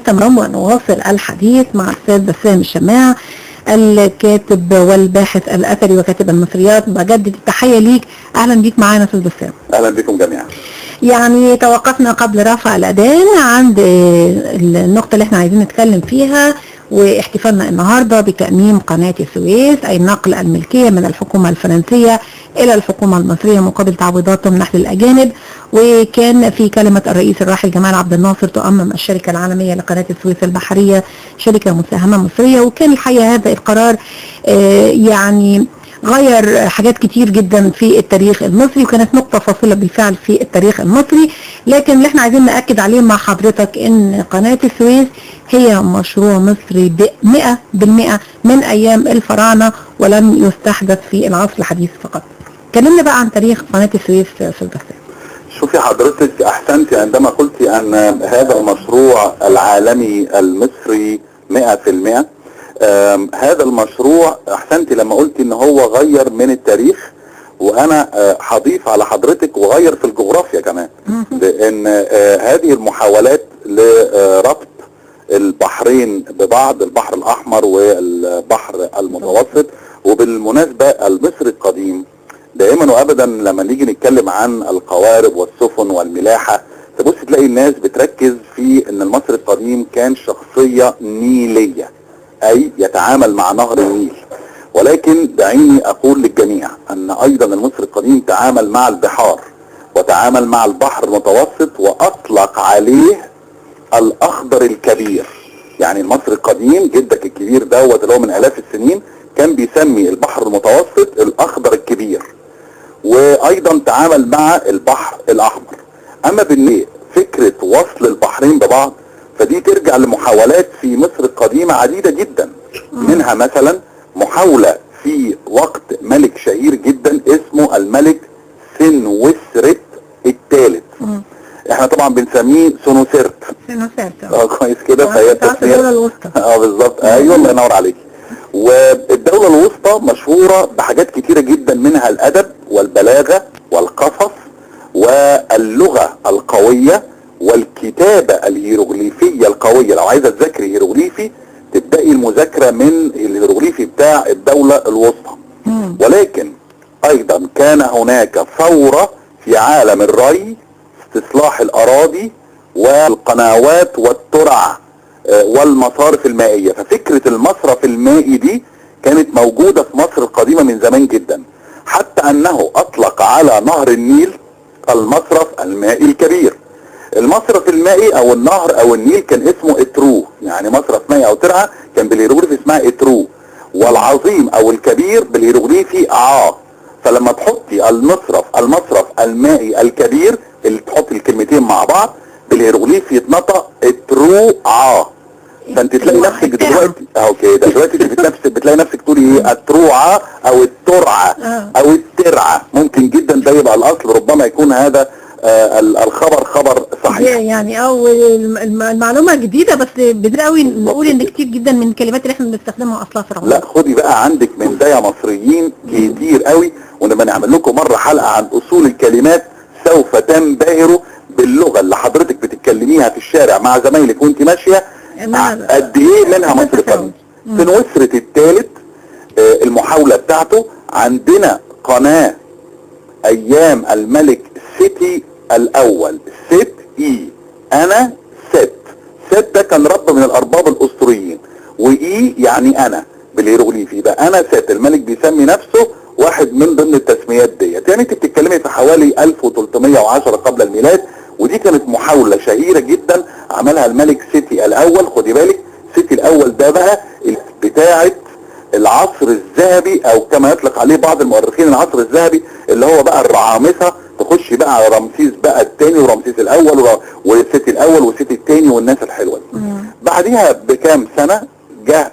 تمام، ونواصل الحديث مع الأستاذ بسام الشماع الكاتب والباحث الأثري وكاتب المصريات. بجدد التحية ليك، أهلا بيك معانا أستاذ بسام. أهلا بكم جميعا. يعني توقفنا قبل رفع الأذان عند النقطة اللي احنا عايزين نتكلم فيها، واحتفالنا النهاردة بتأميم قناة السويس، أي نقل الملكية من الحكومة الفرنسية إلى الحكومة المصرية مقابل تعويضات تمنح للأجانب. وكان في كلمة الرئيس الراحل جمال عبد الناصر تؤمم الشركة العالمية لقناة السويس البحرية شركة مساهمة مصرية. وكان الحقيقة هذا القرار يعني غير حاجات كتير جدا في التاريخ المصري، وكانت نقطة فاصلة بالفعل في التاريخ المصري. لكن اللي احنا عايزين نأكد عليه مع حضرتك ان قناة السويس هي مشروع مصري 100% من ايام الفراعنة، ولم يستحدث في العصر الحديث فقط. كلمنا بقى عن تاريخ قناة السويس في البحث. شوفي حضرتك، احسنت عندما قلت ان هذا المشروع العالمي المصري 100%. هذا المشروع احسنت لما قلت ان هو غير من التاريخ، وانا هضيف على حضرتك وغير في الجغرافيا كمان، لان هذه المحاولات لربط البحرين ببعض، البحر الاحمر والبحر المتوسط. وبالمناسبة المصري القديم دائما وابدا لما نيجي نتكلم عن القوارب والسفن والملاحة تبص تلاقي الناس بتركز في ان المصري القديم كان شخصية نيلية، اي يتعامل مع نهر النيل. ولكن دعيني اقول للجميع ان ايضا المصري القديم تعامل مع البحار وتعامل مع البحر المتوسط، واطلق عليه الاخضر الكبير. يعني المصري القديم جدك الكبير دوت اللي هو من الاف السنين كان بيسمي البحر المتوسط الاخضر الكبير، وايضا تعامل مع البحر الاحمر. اما بالنسبه فكرة وصل البحرين ببعض فدي ترجع لمحاولات في مصر القديمة عديدة جدا. منها مثلا محاولة في وقت ملك شهير جدا اسمه الملك سنوسرت الثالث. احنا طبعا بنسميه سنوسرت. كويس كده. فهي الدولة الوسطى. بالظبط. ايوه الله ينور عليك. والدولة الوسطى مشهورة بحاجات كتيرة جدا، منها الادب والبلاغة والقصص واللغة القوية والكتابة الهيروغليفية القوية. لو عايزة تذاكري هيروغليفي تبدأي المذاكرة من الهيروغليفي بتاع الدولة الوسطى. ولكن ايضا كان هناك ثورة في عالم الري، استصلاح الاراضي والقنوات والترع والمصارف المائية. ففكرة المصرف المائي دي كانت موجودة في مصر القديمة من زمان جدا، حتى انه اطلق على نهر النيل المصرف المائي الكبير. المصرف المائي او النهر او النيل كان اسمه اترو، يعني مصرف مائي او ترعة كان بالهيروغليفي اسمها اترو، والعظيم او الكبير بالهيروغليفي عا. فلما تحطي المصرف المائي الكبير اللي تحطي الكلمتين مع بعض بالهيروغليفي يتنطق اترو عا. فانت تلاقي نفسك دلوقتي كده دلوقتي بتلاقي نفسك تقولي ايه، التروعه او الترعه او الترعه. ممكن جدا ده يبقى الاصل، ربما يكون هذا الخبر خبر صحيح يعني، او المعلومه جديده، بس بدري قوي نقول ان كتير جدا من الكلمات اللي احنا بنستخدمها اصلها فرعوني. لا خدي بقى عندك من ده يا مصريين كتير قوي، ونبقى نعمل لكم مره حلقه عن اصول الكلمات. سوف تنبهروا باللغه اللي حضرتك بتتكلميها في الشارع مع زمايلك وانت ماشيه قد ايه منها مصري قديم. سنوسرت الثالث المحاولة بتاعته عندنا قناة ايام الملك سيتي الاول. ست اي انا ست ده كان رب من الارباب الاسطوريين، واي يعني انا بالهيروغليفي. يبقى انا ست الملك بيسمي نفسه واحد من ضمن التسميات ديت. يعني انت بتتكلمي في حوالي 1310 قبل الميلاد، ودي كانت محاولة شهيرة جدا عملها الملك سيتي الاول. خدي بالك سيتي الاول ده بقى بتاعة العصر الذهبي، او كما يطلق عليه بعض المؤرخين العصر الذهبي، اللي هو بقى الرعامسة. تخش بقى على رمسيس بقى الثاني ورمسيس الاول وسيتي الاول وسيتي الثاني والناس الحلوة دي. بعدها بكام سنة جاء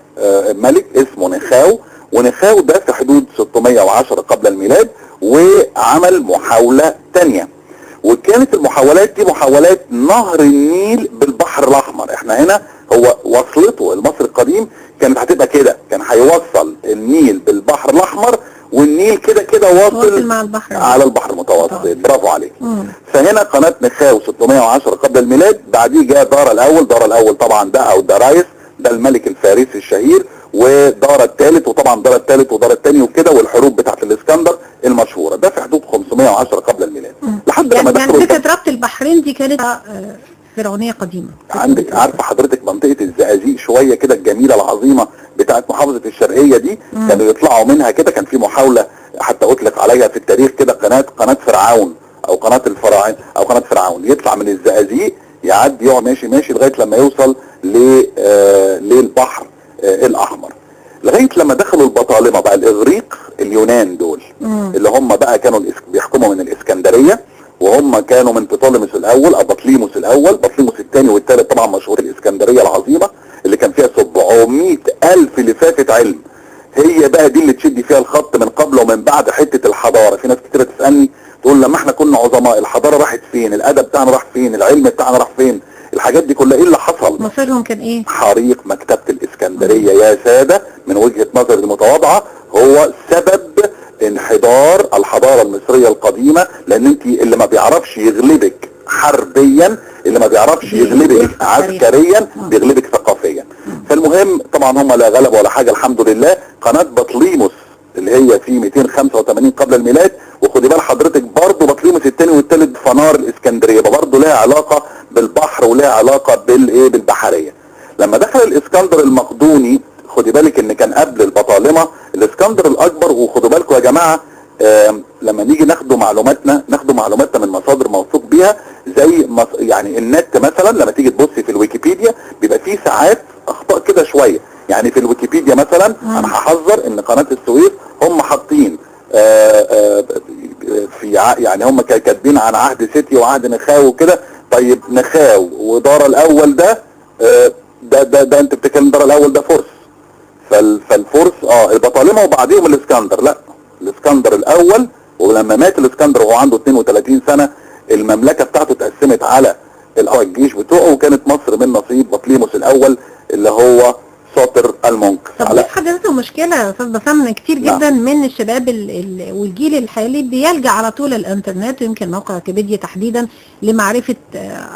ملك اسمه نخاو، ونخاو ده في حدود 610 قبل الميلاد، وعمل محاولة تانية. وكانت المحاولات دي محاولات نهر النيل بالبحر الاحمر. احنا هنا هو وصلته المصري القديم كانت هتبقى كده، كان هيوصل النيل بالبحر الاحمر، والنيل كده واصل مع البحر على البحر المتوسط. المتوسط. برافو عليك. فهنا قناة نخاو 610 قبل الميلاد، بعديه جاء دارا الاول. دارا الاول طبعا ده او درايس ده الملك الفارسي الشهير، ودارا الثالث، وطبعا دارا الثالث ودارا الثاني وكده، والحروب بتاعت الاسكندر المشهوره. ده في حدود 510 قبل الميلاد. لحد لما يعني فكره ربط البحرين دي كانت فرعونيه قديمه. عندك عارفه حضرتك منطقه الزقازيق شويه كده الجميله العظيمه بتاعت محافظه الشرقيه دي، كانوا يطلعوا منها كده. كان في محاوله حتى اطلق عليها في التاريخ كده قناه فرعون او قناه الفراعنه او قناه فرعون، يطلع من الزقازيق يعدي يقعد ماشي ماشي لغايه لما يوصل للبحر الاحمر، لغايه لما دخلوا البطالمه بقى الاغريق اليونان دول اللي هم بقى كانوا بيحكموا من الاسكندريه، وهم كانوا من بطولمس الاول او بطليموس الاول. بطليموس الثاني والثالث طبعا مشهور الاسكندريه العظيمه اللي كان فيها 700,000 لفافه علم. هي بقى دي اللي تشدي فيها الخط من قبل ومن بعد حته الحضاره. في ناس كتير تسالني تقول لما احنا كنا عظماء الحضاره راحت فين؟ الادب بتاعنا راح فين؟ العلم بتاعنا راح فين؟ الحاجات دي كلها ايه اللي حصل؟ مصيرهم كان ايه؟ حريق مكتبه الاسكندريه يا ساده من وجهه نظري المتواضعه هو سبب انحدار الحضاره المصريه القديمه. لان انت اللي ما بيعرفش يغلبك حربيا، اللي ما بيعرفش يغلبك عسكريا، بيغلبك ثقافيا. فالمهم طبعا هم لا غلبوا ولا حاجه الحمد لله. قناه بطليموس اللي هي في 285 قبل الميلاد، وخدي بال حضرتك برضه بطليموس الثاني والثالث فنار الاسكندريه، برضه لها علاقه بالبحر ولها علاقه بالبحريه. لما دخل الاسكندر المقدوني، خدي بالك ان كان قبل البطالمه الاسكندر الاكبر. وخدوا بالكم يا جماعه لما نيجي ناخدوا معلوماتنا من مصادر موثوق بيها، زي يعني النت مثلا. لما تيجي تبصي في الويكيبيديا بيبقى فيه ساعات اخطاء كده شويه. يعني في الويكيبيديا مثلا انا هحذر ان قناه السويس هم حاطين في يعني هم كاتبين عن عهد سيتي وعهد نخاو وكده. طيب نخاو ودار الاول ده ده انت بتتكلم دار الاول ده فرس. فالفرس البطالمه وبعديهم الاسكندر. لا، الاسكندر الاول، ولما مات الاسكندر وهو عنده 32 سنه المملكه بتاعته اتقسمت على الجيش بتوعه، وكانت مصر من نصيب بطليموس الاول اللي هو ساطر المنك. طب دي في حد ذاتها مشكله يا استاذ بسام، كتير جدا من الشباب والجيل الحالي بيلجا على طول الانترنت، ويمكن موقع ويكيبيديا تحديدا لمعرفه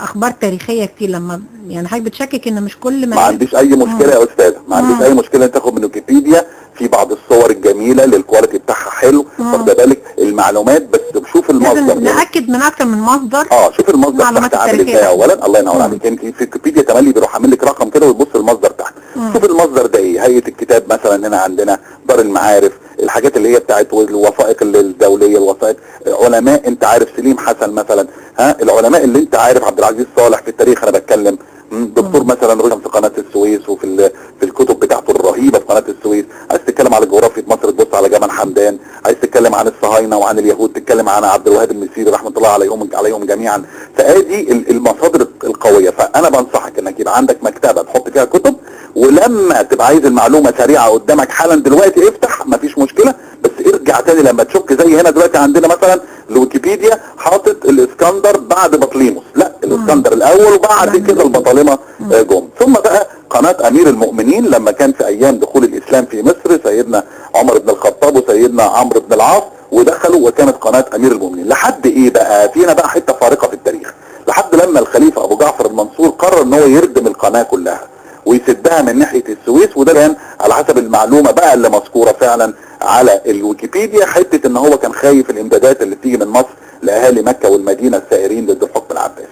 اخبار تاريخيه كتير. لما يعني حضرتك بتشكك ان مش كل ما عنديش اي مشكله يا استاذه، ما عنديش اي مشكله ان تاخد من ويكيبيديا في بعض الصور الجميله اللي الكواليتي بتاعها حلو، واخد بالك المعلومات، بس شوف المصدر. ناكد من اكتر من مصدر. شوف المصدر تحت عامل ازاي اولا. الله ينور عليك. انت في ويكيبيديا تملي بيروح عامل لك رقم كده وتبص المصدر تحت. شوف المصدر ده ايه. هيئه الكتاب مثلا هنا عندنا، دار المعارف، الحاجات اللي هي بتاعت الوثائق الدوليه، الوثائق، علماء انت عارف سليم حسن مثلا، العلماء اللي انت عارف عبد العزيز صالح في التاريخ انا بتكلم، دكتور مثلا رجم في قناه السويس وفي الكتب بتاعته الرهيبه في قناه السويس. عايز تتكلم على جغرافيا مصر تبص على جمال حمدان، عايز تتكلم عن الصهاينه وعن اليهود تتكلم عن عبد الوهاب المسيري رحمه الله عليهم جميعا. فادي المصادر القويه. فانا بنصحك انك يبقى عندك مكتبه تحط فيها كتب، ولما تبقى عايز المعلومه سريعه قدامك حالا دلوقتي افتح، مفيش مشكله، بس ارجع تاني لما تشك. زي هنا دلوقتي عندنا مثلا الويكيبيديا حاطط الاسكندر بعد بطليموس، لا الاسكندر الاول وبعد كده البطالمه جم. ثم بقى قناه امير المؤمنين لما كان في ايام دخول الاسلام في مصر سيدنا عمر بن الخطاب وسيدنا عمرو بن العاص ودخلوا، وكانت قناه امير المؤمنين لحد ايه بقى. فينا بقى حته فارقه في التاريخ، لحد لما الخليفه ابو جعفر المنصور قرر ان هو يردم القناه كلها ويسدها من ناحيه السويس. وده كان على حسب المعلومه بقى اللي مذكوره فعلا على الويكيبيديا، حته ان هو كان خايف الامدادات اللي بتيجي من مصر لاهالي مكه والمدينه السائرين ضد الحكم العباسي.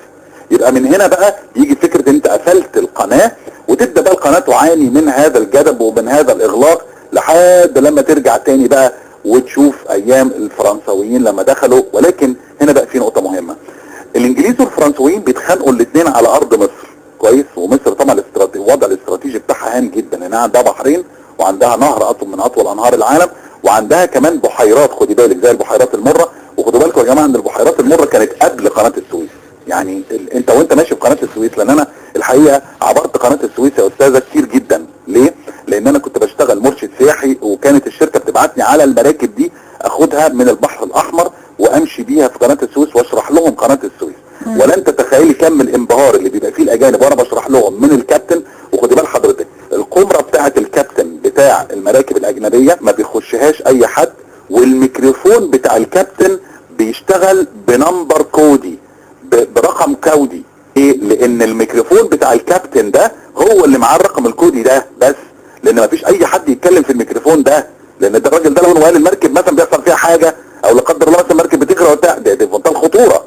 يبقى من هنا بقى يجي فكره انت قفلت القناه، وتبدا بقى القناه تعاني من هذا الجدب ومن هذا الاغلاق لحد لما ترجع تاني بقى وتشوف ايام الفرنساويين لما دخلوا. ولكن هنا بقى في نقطه مهمه، الانجليز والفرنساويين بيتخانقوا الاثنين على ارض مصر كويس. ومصر طبعا الوضع الاستراتيجي بتاعها هام جدا، لانها عندها بحرين وعندها نهر اطول من اطول انهار العالم، وعندها كمان بحيرات خدي بالك زي البحيرات المره. وخدوا بالكم يا جماعه ان البحيرات المره كانت قبل قناه السويس. يعني انت وانت ماشي في قناه السويس، لان انا الحقيقه عبرت قناه السويس يا استاذه كتير جدا. ليه؟ لان انا كنت بشتغل مرشد سياحي، وكانت الشركه بتبعتني على المراكب دي اخدها من البحر الاحمر وامشي بيها في قناه السويس واشرح لهم قناه السويس. ولن تتخيلي كم الانبهار اللي بيبقى فيه الاجانب وانا بشرح لهم من الكابتن. وخدي بال حضرتك القمره بتاعه الكابتن بتاع المراكب الاجنبيه ما بيخشهاش اي حد، والميكروفون بتاع الكابتن بيشتغل بنمبر كودي، برقم كودي. ايه؟ لان الميكروفون بتاع الكابتن ده هو اللي معاه الرقم الكودي ده بس، لان مفيش اي حد يتكلم في الميكروفون ده، لان ده الراجل ده لو قال المركب مثلا بيحصل فيها حاجه او لا قدر الله مثلا المركب بتغرق وبتاع، ده في منتهى الخطوره.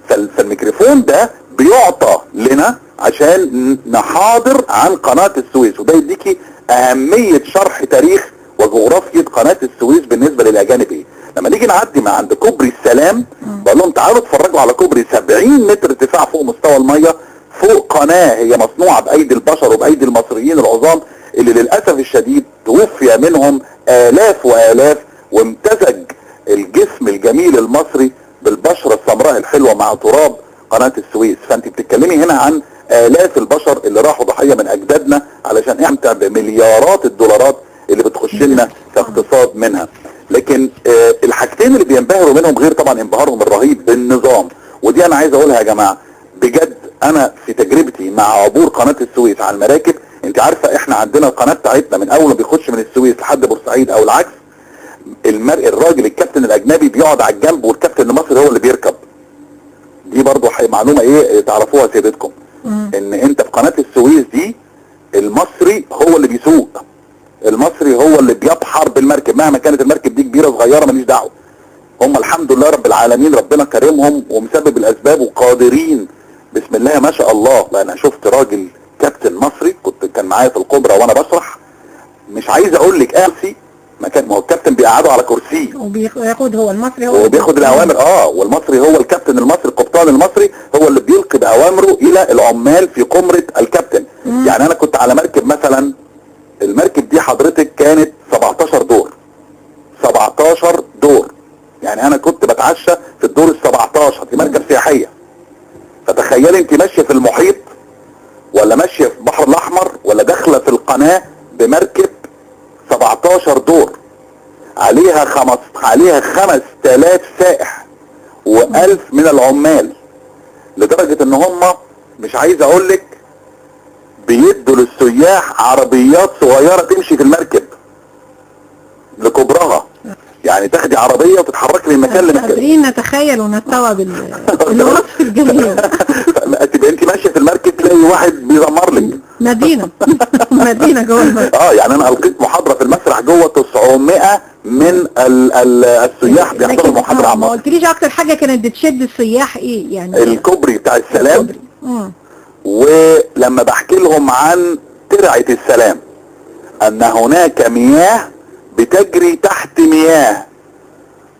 فالميكروفون ده بيعطى لنا عشان نحاضر عن قناه السويس، وده يديكي اهميه شرح تاريخ وجغرافيا قناه السويس بالنسبه للاجانب. ايه؟ لما نيجي نعدي من عند كوبري السلام بقول لهم تعالوا اتفرجوا على كوبري 70 متر ارتفاع فوق مستوى الميه، فوق قناه هي مصنوعه بايدي البشر وبايدي المصريين العظام اللي للاسف الشديد توفي منهم الاف والاف، وامتزج الجسم الجميل المصري بالبشره السمراء الحلوه مع تراب قناه السويس. فانت بتتكلمي هنا عن الاف البشر اللي راحوا ضحيه من اجدادنا علشان نستمتع بمليارات الدولارات اللي بتخش لنا كاقتصاد منها. لكن الحاجتين اللي بينبهروا منهم غير طبعا انبهارهم الرهيب بالنظام، ودي انا عايز اقولها يا جماعه بجد. انا في تجربتي مع عبور قناه السويس على المراكب، انت عارفه احنا عندنا القناه بتاعتنا من اول ما بيخش من السويس لحد بورسعيد او العكس، الراجل الكابتن الاجنبي بيقعد على الجنب والكابتن المصري هو اللي بيركب. دي برضو معلومه ايه تعرفوها سيادتكم، ان انت في قناه السويس دي المصري هو اللي بيسوق، المصري هو اللي بيبحر بالمركب مهما كانت المركب دي كبيره صغيره ماليش دعوه. هم الحمد لله رب العالمين ربنا كرمهم ومسبب الاسباب وقادرين بسم الله ما شاء الله. لان شفت راجل كابتن مصري كان معايا في القبرة وانا بشرح، مش عايز اقول لك قاسي، ما هو الكابتن بيقعده على كرسي وبياخد هو المصري هو وبياخد الاوامر. والمصري هو الكابتن المصري، القبطان المصري هو اللي بيلقي باوامره الى العمال في قمرة الكابتن. يعني انا كنت على مركب مثلا، المركب دي حضرتك كانت 17 دور، 17 دور، يعني انا كنت بتعشى في الدور ال17. دي مركب سياحية، فتخيلي انت ماشية في المحيط ولا ماشية في البحر الاحمر ولا داخلة في القناة بمركب 17 دور عليها 5000 سائح و1000 من العمال، لدرجة ان هم مش عايز اقول لك بيدوا للسياح عربيات صغيرة تمشي في المركب لكبرها، يعني تاخدي عربية وتتحركي من مكان لمكان. قادرين نتخيل ونستوعب الوصف الجميل. تبقى انت ماشية في المركب تلاقي واحد بيزمر لك مدينة مدينة جوه المركب. يعني انا القيت محاضرة في المسرح جوه 900 من السياح بيحضروا المحاضرة عن ما مصر. قلتليش اكتر حاجة كانت بتشد السياح ايه يعني؟ الكوبري بتاع السلام. ولما بحكي لهم عن ترعة السلام ان هناك مياه بتجري تحت مياه،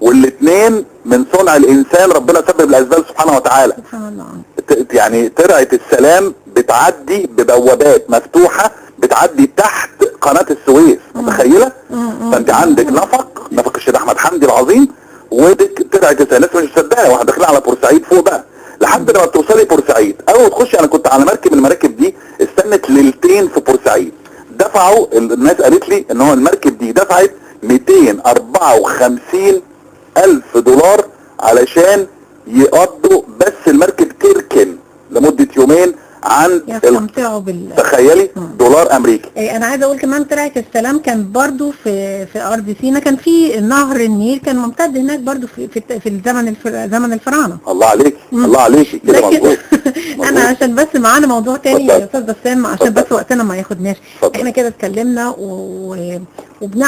والاتنين من صنع الانسان، ربنا سبب الاسباب سبحانه وتعالى. سبحان الله. يعني ترعة السلام بتعدي ببوابات مفتوحة بتعدي تحت قناة السويس، متخيلة؟ فانت عندك نفق الشيخ احمد حمدي العظيم، ودك ترعة السلام. الناس مش مصدقة، واحنا داخلين على بورسعيد فوق بقى، لحد لما توصلي بورسعيد اول تخشي. انا كنت على مركب من المراكب دي استنت ليلتين في بورسعيد، دفعوا الناس قالت لي ان هو المركب دي دفعت 254,000 دولار علشان يقضوا بس المركب تركن لمدة يومين عن يستمتعوا تخيلي دولار امريكي. انا عايزه اقول كمان ترعه السلام كان برضو في ارض سيناء، كان في نهر النيل كان ممتد هناك برضو في زمن الفراعنه. الله عليك الله عليك كده مظبوط. انا عشان بس معانا موضوع تاني يا استاذ بسام، عشان بس وقتنا ما ياخدناش. احنا كده اتكلمنا